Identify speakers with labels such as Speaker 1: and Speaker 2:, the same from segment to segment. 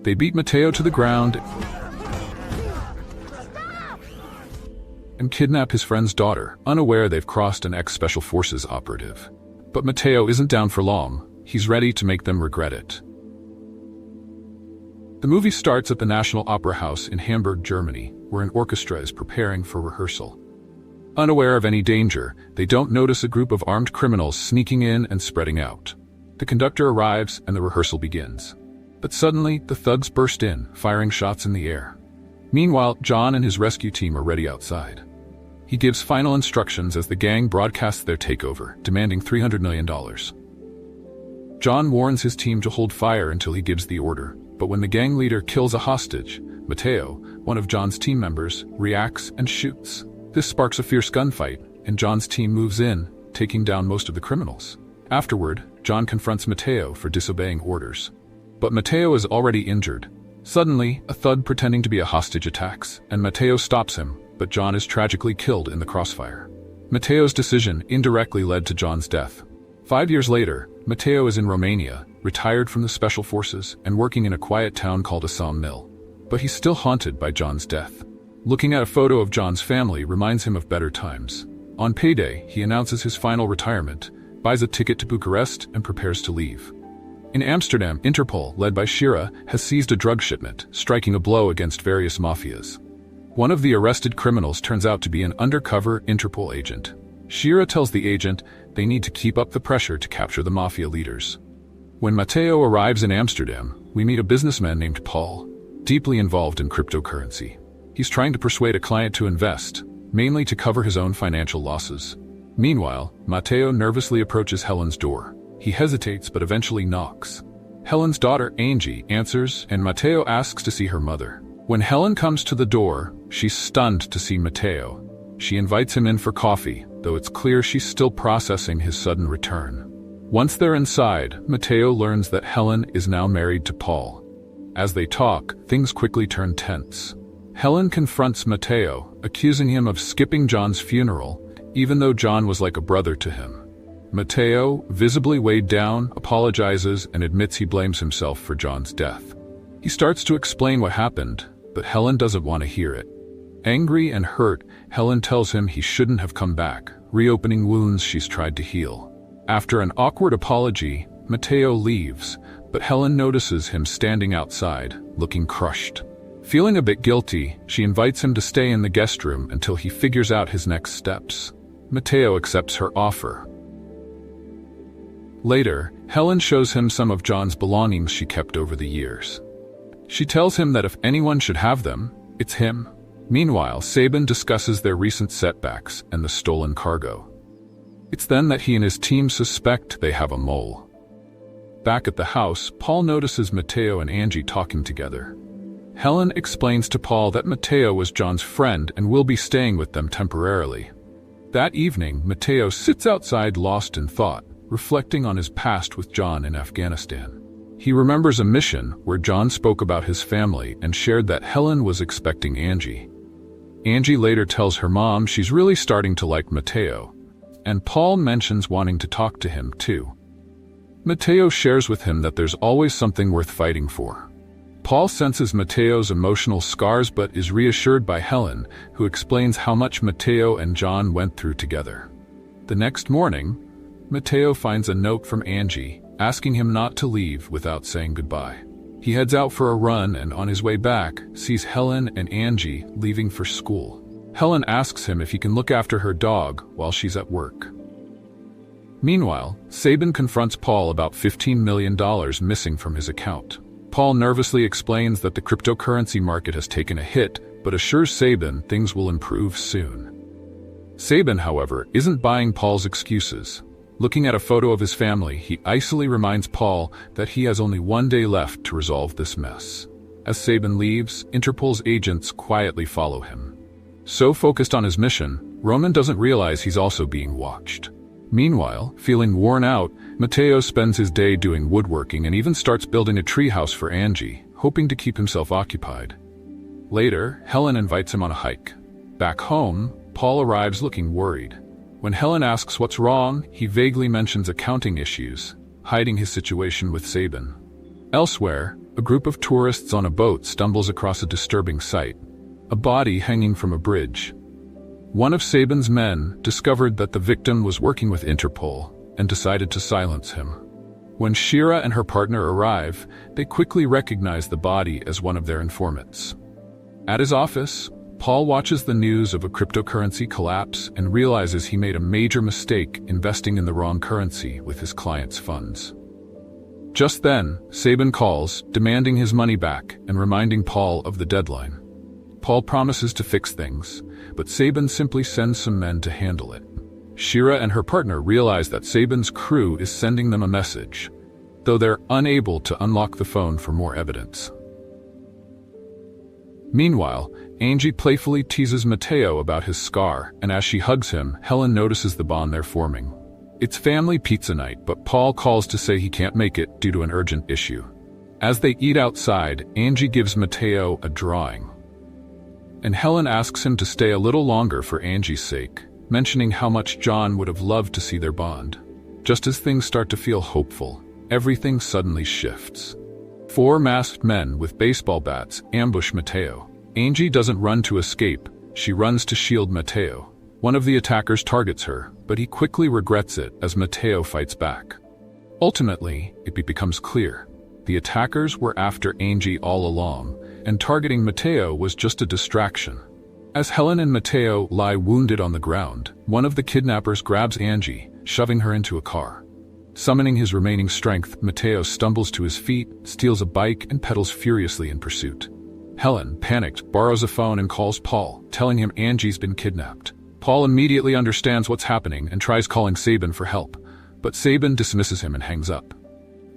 Speaker 1: They beat Matteo to the ground and kidnap his friend's daughter, unaware they've crossed an ex-Special Forces operative. But Matteo isn't down for long. He's ready to make them regret it. The movie starts at the National Opera House in Hamburg, Germany, where an orchestra is preparing for rehearsal. Unaware of any danger, they don't notice a group of armed criminals sneaking in and spreading out. The conductor arrives and the rehearsal begins. But suddenly, the thugs burst in, firing shots in the air. Meanwhile, John and his rescue team are ready outside. He gives final instructions as the gang broadcasts their takeover, demanding $300 million. John warns his team to hold fire until he gives the order, but when the gang leader kills a hostage, Matteo, one of John's team members, reacts and shoots. This sparks a fierce gunfight, and John's team moves in, taking down most of the criminals. Afterward, John confronts Matteo for disobeying orders. But Matteo is already injured. Suddenly, a thug pretending to be a hostage attacks, and Matteo stops him, but John is tragically killed in the crossfire. Matteo's decision indirectly led to John's death. 5 years later, Matteo is in Romania, retired from the Special Forces and working in a quiet town called a sawmill. But he's still haunted by John's death. Looking at a photo of John's family reminds him of better times. On payday, he announces his final retirement, buys a ticket to Bucharest, and prepares to leave. In Amsterdam, Interpol, led by Shira, has seized a drug shipment, striking a blow against various mafias. One of the arrested criminals turns out to be an undercover Interpol agent. Shira tells the agent they need to keep up the pressure to capture the mafia leaders. When Matteo arrives in Amsterdam, we meet a businessman named Paul, deeply involved in cryptocurrency. He's trying to persuade a client to invest, mainly to cover his own financial losses. Meanwhile, Matteo nervously approaches Helen's door. He hesitates but eventually knocks. Helen's daughter, Angie, answers, and Matteo asks to see her mother. When Helen comes to the door, she's stunned to see Matteo. She invites him in for coffee, though it's clear she's still processing his sudden return. Once they're inside, Matteo learns that Helen is now married to Paul. As they talk, things quickly turn tense. Helen confronts Matteo, accusing him of skipping John's funeral, even though John was like a brother to him. Matteo, visibly weighed down, apologizes and admits he blames himself for John's death. He starts to explain what happened, but Helen doesn't want to hear it. Angry and hurt, Helen tells him he shouldn't have come back, reopening wounds she's tried to heal. After an awkward apology, Matteo leaves, but Helen notices him standing outside, looking crushed. Feeling a bit guilty, she invites him to stay in the guest room until he figures out his next steps. Matteo accepts her offer. Later, Helen shows him some of John's belongings she kept over the years. She tells him that if anyone should have them, it's him. Meanwhile, Sabin discusses their recent setbacks and the stolen cargo. It's then that he and his team suspect they have a mole. Back at the house, Paul notices Matteo and Angie talking together. Helen explains to Paul that Matteo was John's friend and will be staying with them temporarily. That evening, Matteo sits outside lost in thought, reflecting on his past with John in Afghanistan. He remembers a mission where John spoke about his family and shared that Helen was expecting Angie. Angie later tells her mom she's really starting to like Matteo, and Paul mentions wanting to talk to him too. Matteo shares with him that there's always something worth fighting for. Paul senses Matteo's emotional scars but is reassured by Helen, who explains how much Matteo and John went through together. The next morning, Matteo finds a note from Angie, asking him not to leave without saying goodbye. He heads out for a run and on his way back, sees Helen and Angie leaving for school. Helen asks him if he can look after her dog while she's at work. Meanwhile, Sabin confronts Paul about $15 million missing from his account. Paul nervously explains that the cryptocurrency market has taken a hit, but assures Sabin things will improve soon. Sabin, however, isn't buying Paul's excuses. Looking at a photo of his family, he icily reminds Paul that he has only 1 day left to resolve this mess. As Sabin leaves, Interpol's agents quietly follow him. So focused on his mission, Roman doesn't realize he's also being watched. Meanwhile, feeling worn out, Matteo spends his day doing woodworking and even starts building a treehouse for Angie, hoping to keep himself occupied. Later, Helen invites him on a hike. Back home, Paul arrives looking worried. When Helen asks what's wrong, he vaguely mentions accounting issues, hiding his situation with Sabin. Elsewhere, A group of tourists on a boat stumbles across a disturbing sight, a body hanging from a bridge. One of Sabin's men discovered that the victim was working with Interpol and decided to silence him. When Shira and her partner arrive, they quickly recognize the body as one of their informants. At his office, Paul watches the news of a cryptocurrency collapse and realizes he made a major mistake investing in the wrong currency with his client's funds. Just then, Sabin calls, demanding his money back and reminding Paul of the deadline. Paul promises to fix things, but Sabin simply sends some men to handle it. Shira and her partner realize that Sabin's crew is sending them a message, though they're unable to unlock the phone for more evidence. Meanwhile, Angie playfully teases Matteo about his scar, and as she hugs him, Helen notices the bond they're forming. It's family pizza night, but Paul calls to say he can't make it due to an urgent issue. As they eat outside, Angie gives Matteo a drawing, and Helen asks him to stay a little longer for Angie's sake, mentioning how much John would have loved to see their bond. Just as things start to feel hopeful, everything suddenly shifts. 4 masked men with baseball bats ambush Matteo. Angie doesn't run to escape, she runs to shield Matteo. One of the attackers targets her, but he quickly regrets it as Matteo fights back. Ultimately, it becomes clear. The attackers were after Angie all along, and targeting Matteo was just a distraction. As Helen and Matteo lie wounded on the ground, one of the kidnappers grabs Angie, shoving her into a car. Summoning his remaining strength, Matteo stumbles to his feet, steals a bike, and pedals furiously in pursuit. Helen, panicked, borrows a phone and calls Paul, telling him Angie's been kidnapped. Paul immediately understands what's happening and tries calling Sabin for help, but Sabin dismisses him and hangs up.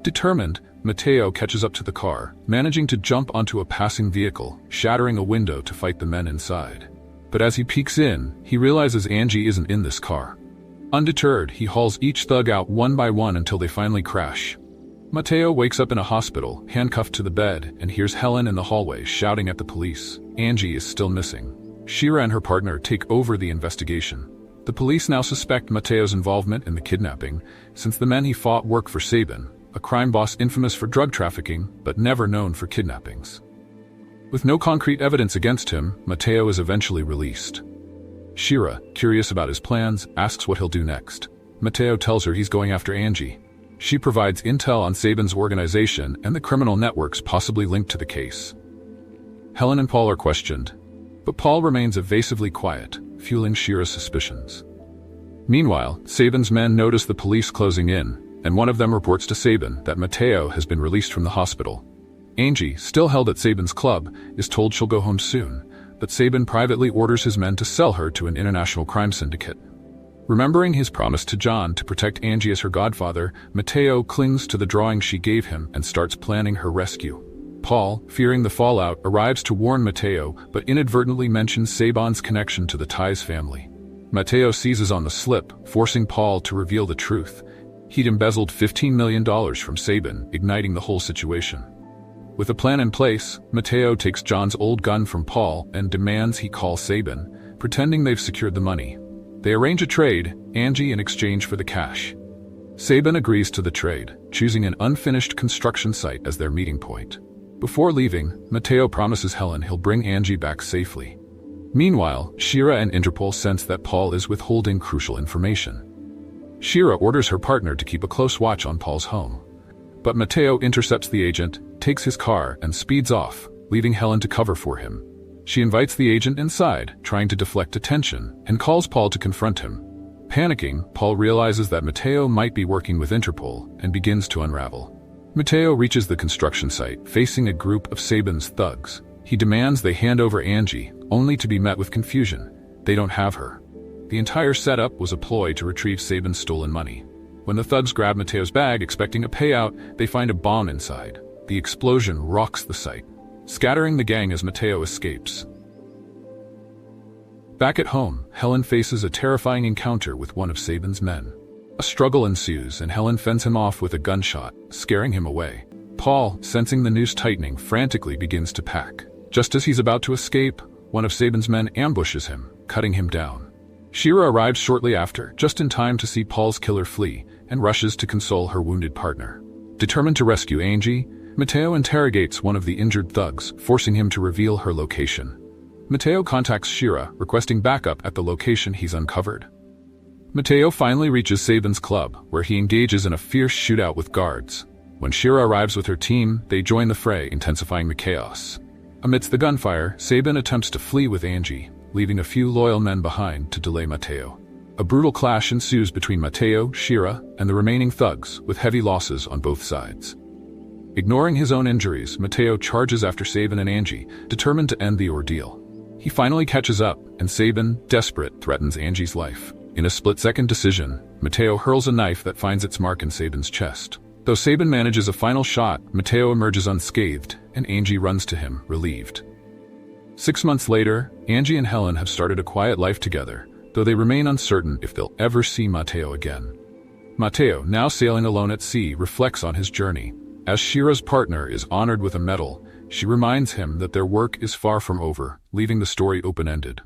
Speaker 1: Determined, Matteo catches up to the car, managing to jump onto a passing vehicle, shattering a window to fight the men inside. But as he peeks in, he realizes Angie isn't in this car. Undeterred, he hauls each thug out one by one until they finally crash. Matteo wakes up in a hospital, handcuffed to the bed, and hears Helen in the hallway shouting at the police. Angie is still missing. Shira and her partner take over the investigation. The police now suspect Matteo's involvement in the kidnapping, since the men he fought work for Sabin, a crime boss infamous for drug trafficking but never known for kidnappings. With no concrete evidence against him, Matteo is eventually released. Shira, curious about his plans, asks what he'll do next. Matteo tells her he's going after Angie. She provides intel on Sabin's organization and the criminal networks possibly linked to the case. Helen and Paul are questioned, but Paul remains evasively quiet, fueling Shira's suspicions. Meanwhile, Sabin's men notice the police closing in, and one of them reports to Sabin that Matteo has been released from the hospital. Angie, still held at Sabin's club, is told she'll go home soon, but Sabin privately orders his men to sell her to an international crime syndicate. Remembering his promise to John to protect Angie as her godfather, Matteo clings to the drawing she gave him and starts planning her rescue. Paul, fearing the fallout, arrives to warn Matteo, but inadvertently mentions Sabin's connection to the Ties family. Matteo seizes on the slip, forcing Paul to reveal the truth. He'd embezzled $15 million from Sabin, igniting the whole situation. With a plan in place, Matteo takes John's old gun from Paul and demands he call Sabin, pretending they've secured the money. They arrange a trade, Angie in exchange for the cash. Sabin agrees to the trade, choosing an unfinished construction site as their meeting point. Before leaving, Matteo promises Helen he'll bring Angie back safely. Meanwhile, Shira and Interpol sense that Paul is withholding crucial information. Shira orders her partner to keep a close watch on Paul's home. But Matteo intercepts the agent, takes his car, and speeds off, leaving Helen to cover for him. She invites the agent inside, trying to deflect attention, and calls Paul to confront him. Panicking, Paul realizes that Matteo might be working with Interpol and begins to unravel. Matteo reaches the construction site, facing a group of Sabin's thugs. He demands they hand over Angie, only to be met with confusion. They don't have her. The entire setup was a ploy to retrieve Sabin's stolen money. When the thugs grab Matteo's bag expecting a payout, they find a bomb inside. The explosion rocks the site, scattering the gang as Matteo escapes. Back at home, Helen faces a terrifying encounter with one of Sabin's men. A struggle ensues and Helen fends him off with a gunshot, scaring him away. Paul, sensing the noose tightening, frantically begins to pack. Just as he's about to escape, one of Sabin's men ambushes him, cutting him down. Shira arrives shortly after, just in time to see Paul's killer flee, and rushes to console her wounded partner. Determined to rescue Angie, Matteo interrogates one of the injured thugs, forcing him to reveal her location. Matteo contacts Shira, requesting backup at the location he's uncovered. Matteo finally reaches Sabin's club, where he engages in a fierce shootout with guards. When Shira arrives with her team, they join the fray, intensifying the chaos. Amidst the gunfire, Sabin attempts to flee with Angie, leaving a few loyal men behind to delay Matteo. A brutal clash ensues between Matteo, Shira, and the remaining thugs, with heavy losses on both sides. Ignoring his own injuries, Matteo charges after Sabin and Angie, determined to end the ordeal. He finally catches up, and Sabin, desperate, threatens Angie's life. In a split-second decision, Matteo hurls a knife that finds its mark in Sabin's chest. Though Sabin manages a final shot, Matteo emerges unscathed, and Angie runs to him, relieved. 6 months later, Angie and Helen have started a quiet life together, though they remain uncertain if they'll ever see Matteo again. Matteo, now sailing alone at sea, reflects on his journey. As Shira's partner is honored with a medal, she reminds him that their work is far from over, leaving the story open-ended.